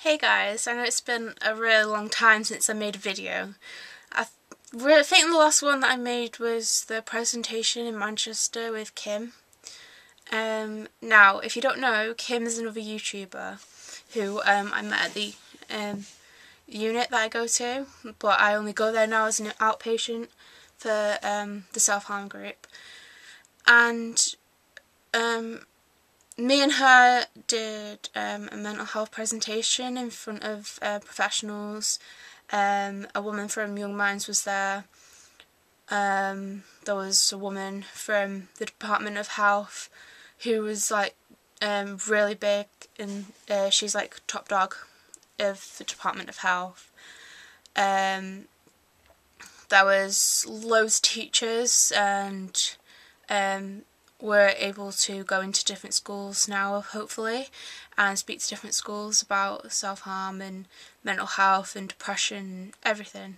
Hey guys, I know it's been a really long time since I made a video. I think the last one that I made was the presentation in Manchester with Kim. Now, if you don't know, Kim is another YouTuber who I met at the unit that I go to, but I only go there now as an outpatient for the self-harm group. And me and her did a mental health presentation in front of professionals. A woman from Young Minds was there. There was a woman from the Department of Health who was like really big, and she's like top dog of the Department of Health. There was loads of teachers, and we're able to go into different schools now, hopefully, and speak to different schools about self-harm and mental health and depression and everything.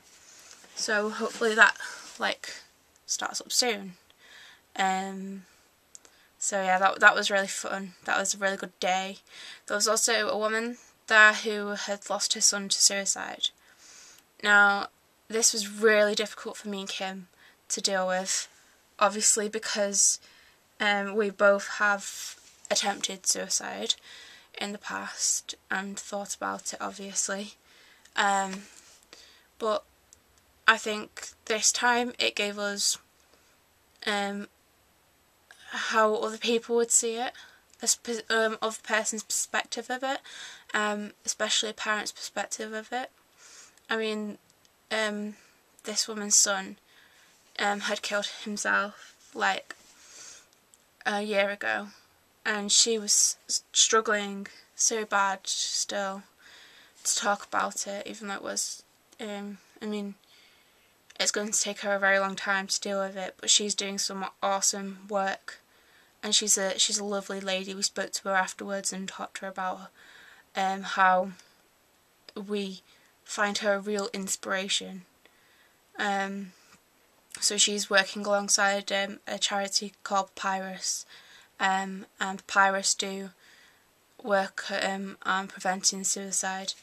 So hopefully that starts up soon. So yeah, that was really fun. That was a really good day. There was also a woman there who had lost her son to suicide. Now, this was really difficult for me and Kim to deal with, obviously because we both have attempted suicide in the past and thought about it, obviously. But I think this time it gave us how other people would see it, of the person's perspective of it, especially a parent's perspective of it. I mean, this woman's son had killed himself like a year ago, and she was struggling so bad still to talk about it, even though it was, I mean, it's going to take her a very long time to deal with it, but she's doing some awesome work, and she's a lovely lady. We spoke to her afterwards and talked to her about how we find her a real inspiration. So she's working alongside a charity called Papyrus, and Papyrus do work on preventing suicide.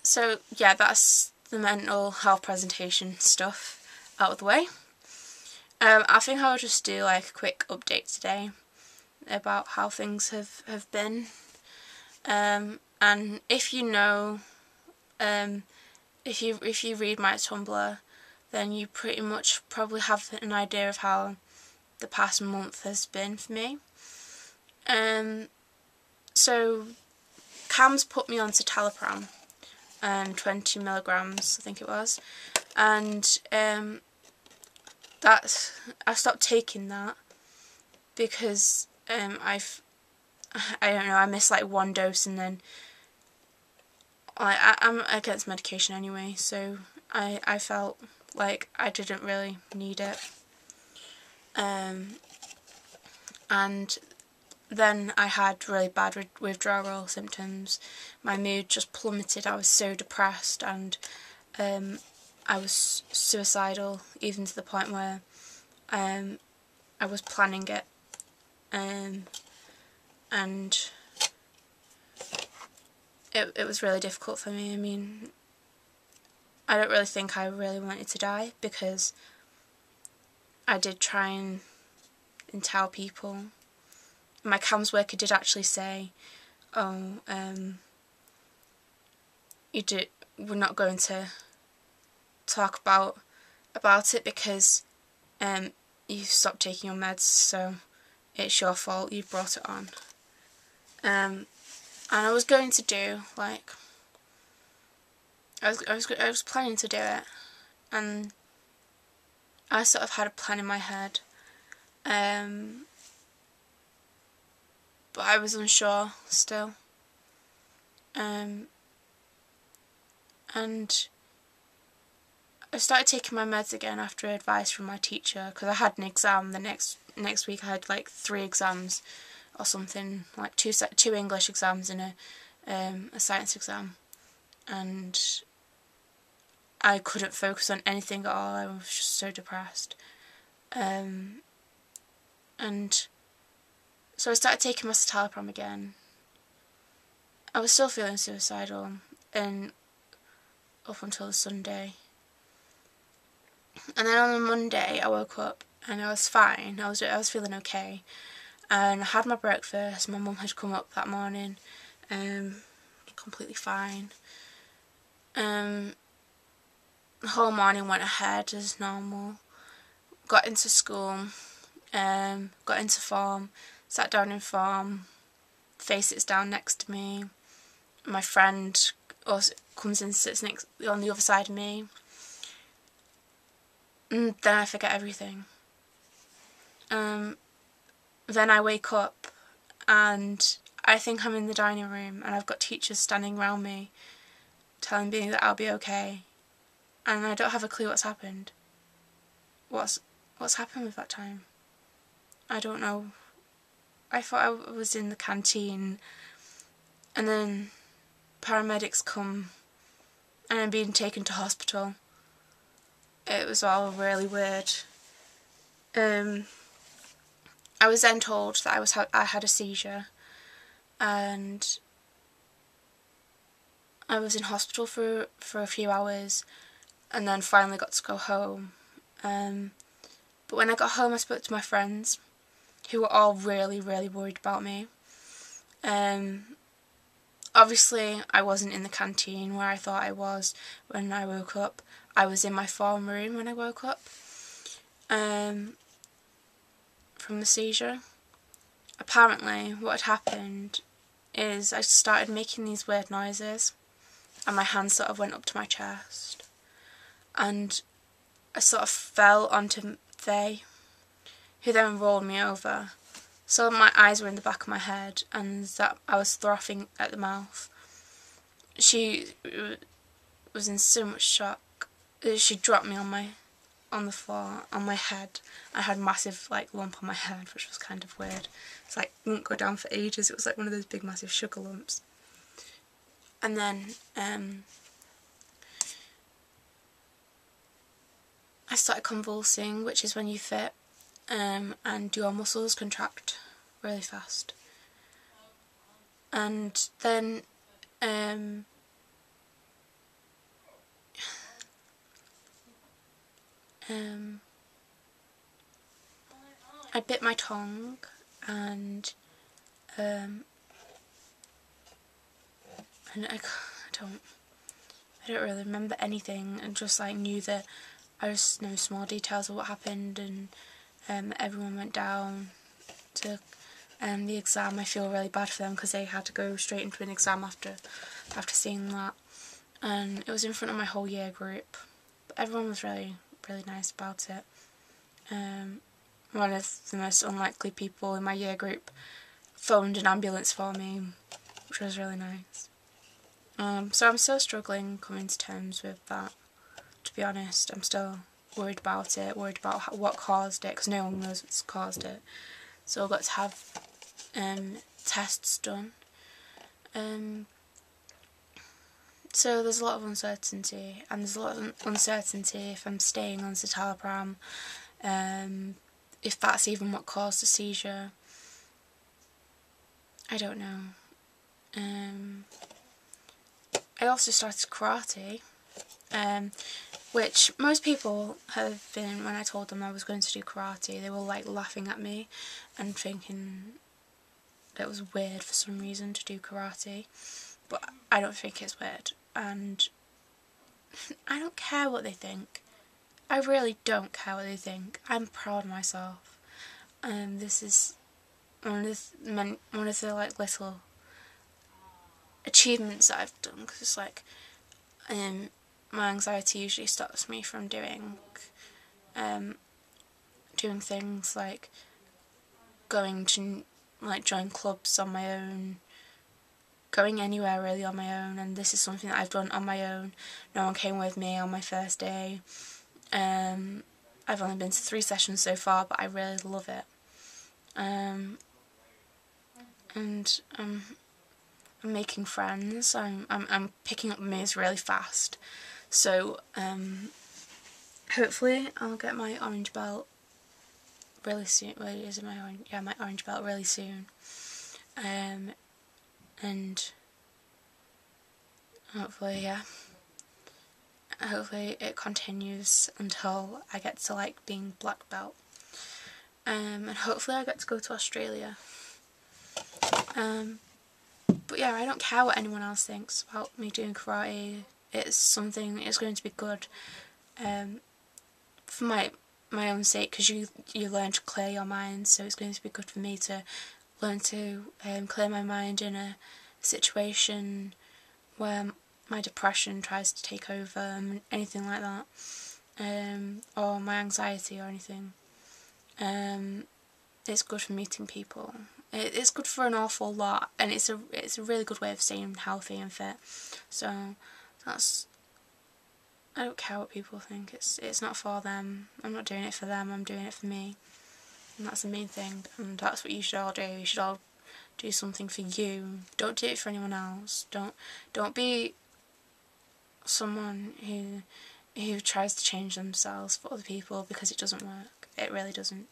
So yeah, that's the mental health presentation stuff out of the way. I think I'll just do like a quick update today about how things have been. And if you know, if you read my Tumblr, then you pretty much probably have an idea of how the past month has been for me. So Cam's put me onto Talipram, 20 milligrams, I think it was, and I stopped taking that because I don't know, I missed like one dose, and then I'm against medication anyway, so I felt like I didn't really need it. And then I had really bad withdrawal symptoms. My mood just plummeted. I was so depressed, and I was suicidal, even to the point where I was planning it, and it was really difficult for me. I mean, I don't really think I really wanted to die, because I did try and tell people. My CAMS worker did actually say, oh, we're not going to talk about it because you stopped taking your meds, so it's your fault, you brought it on. And I was going to do, like, I was planning to do it, and I sort of had a plan in my head, but I was unsure still. And I started taking my meds again after advice from my teacher, because I had an exam the next week. I had like 3 exams or something, like two English exams and a science exam, and I couldn't focus on anything at all. I was just so depressed. And so I started taking my citalopram again, I was still feeling suicidal, and up until the Sunday. And then on the Monday I woke up and I was fine. I was feeling okay, and I had my breakfast. My mum had come up that morning, completely fine. The whole morning went ahead as normal. Got into school, got into form, sat down in form. Face sits down next to me. My friend also comes and sits next on the other side of me. And then I forget everything. Then I wake up and I think I'm in the dining room and I've got teachers standing around me telling me that I'll be okay, and I don't have a clue what's happened. What's happened with that time? I don't know. I thought I was in the canteen, and then paramedics come and I'm being taken to hospital. It was all really weird. I was then told that I had a seizure, and I was in hospital for a few hours, and then finally got to go home. But when I got home, I spoke to my friends, who were all really, really worried about me. Obviously, I wasn't in the canteen where I thought I was when I woke up. I was in my form room when I woke up from the seizure. Apparently, what had happened is I started making these weird noises, and my hand sort of went up to my chest, and I sort of fell onto Faye, who then rolled me over. So my eyes were in the back of my head, and that I was frothing at the mouth. She was in so much shock. She dropped me on the floor, on my head. I had a massive lump on my head, which was kind of weird. It's like, it wouldn't go down for ages. It was like one of those big massive sugar lumps. And then I started convulsing, which is when you fit, and your muscles contract really fast. And then I bit my tongue, and I don't really remember anything, and just knew that I just know small details of what happened, and everyone went down to the exam. I feel really bad for them because they had to go straight into an exam after seeing that, and it was in front of my whole year group. But everyone was really, really nice about it. One of the most unlikely people in my year group phoned an ambulance for me, which was really nice. So I'm still struggling coming to terms with that, to be honest. I'm still worried about it, worried about what caused it, because no one knows what's caused it. So I've got to have tests done. So there's a lot of uncertainty, and there's a lot of uncertainty if I'm staying on citalopram, if that's even what caused the seizure. I don't know. I also started karate, which most people have been, when I told them I was going to do karate, they were laughing at me and thinking that it was weird for some reason to do karate. But I don't think it's weird, and I don't care what they think. I really don't care what they think. I'm proud of myself. This is one of the little achievements that I've done, because my anxiety usually stops me from doing things like going to join clubs on my own, going anywhere really on my own, and this is something that I've done on my own. No one came with me on my first day. I've only been to 3 sessions so far, but I really love it. And I'm making friends. I'm picking up moves really fast. So hopefully I'll get my orange belt really soon. Well, is it my orange belt really soon. And hopefully, yeah. Hopefully it continues until I get to like being black belt. And hopefully I get to go to Australia. But yeah, I don't care what anyone else thinks about me doing karate. It's something, it's going to be good for my own sake, because you learn to clear your mind, so it's going to be good for me to learn to clear my mind in a situation where my depression tries to take over, anything like that, or my anxiety or anything. It's good for meeting people. It's good for an awful lot, and it's a really good way of staying healthy and fit. So that's, I don't care what people think. It's not for them. I'm not doing it for them. I'm doing it for me, and that's the main thing. And that's what you should all do. You should all do something for you. Don't do it for anyone else. Don't be someone who tries to change themselves for other people, because it doesn't work. It really doesn't.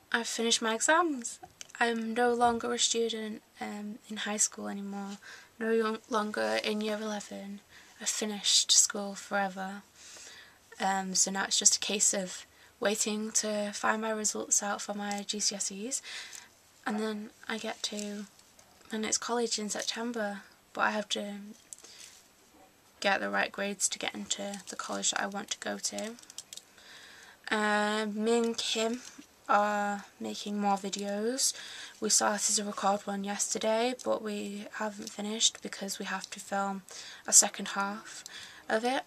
I've finished my exams. I'm no longer a student in high school anymore. No longer in year 11. I've finished school forever. So now it's just a case of waiting to find my results out for my GCSEs, and then and it's college in September, but I have to get the right grades to get into the college that I want to go to. Me and Kim are making more videos. We started to record one yesterday, but we haven't finished because we have to film a second half of it.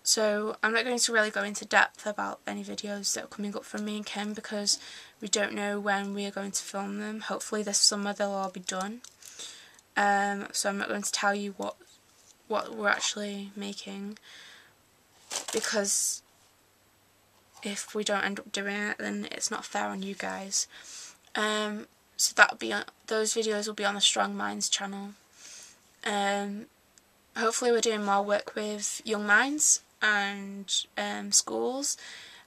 So I'm not going to really go into depth about any videos that are coming up from me and Kim, because we don't know when we are going to film them. Hopefully this summer they'll all be done. So I'm not going to tell you what we're actually making, because if we don't end up doing it, then it's not fair on you guys. So those videos will be on the Strong Minds channel. Hopefully we're doing more work with young minds and schools,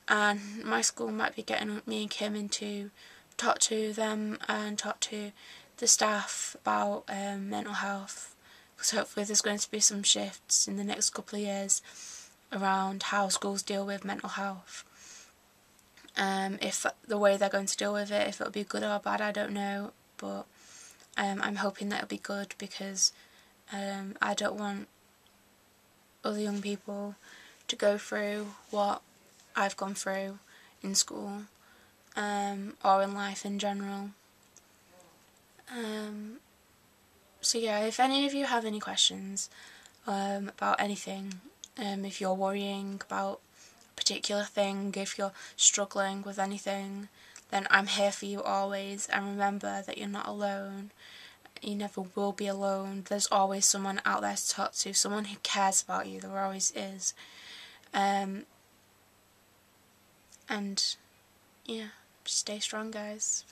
and my school might be getting me and Kim in to talk to them and talk to the staff about mental health, because hopefully there's going to be some shifts in the next couple of years around how schools deal with mental health. If the way they're going to deal with it, if it'll be good or bad, I don't know, but I'm hoping that it'll be good, because I don't want other young people to go through what I've gone through in school, or in life in general. So yeah, if any of you have any questions about anything, if you're worrying about a particular thing, if you're struggling with anything, then I'm here for you always. And remember that you're not alone. You never will be alone. There's always someone out there to talk to, someone who cares about you. There always is. And yeah, stay strong, guys.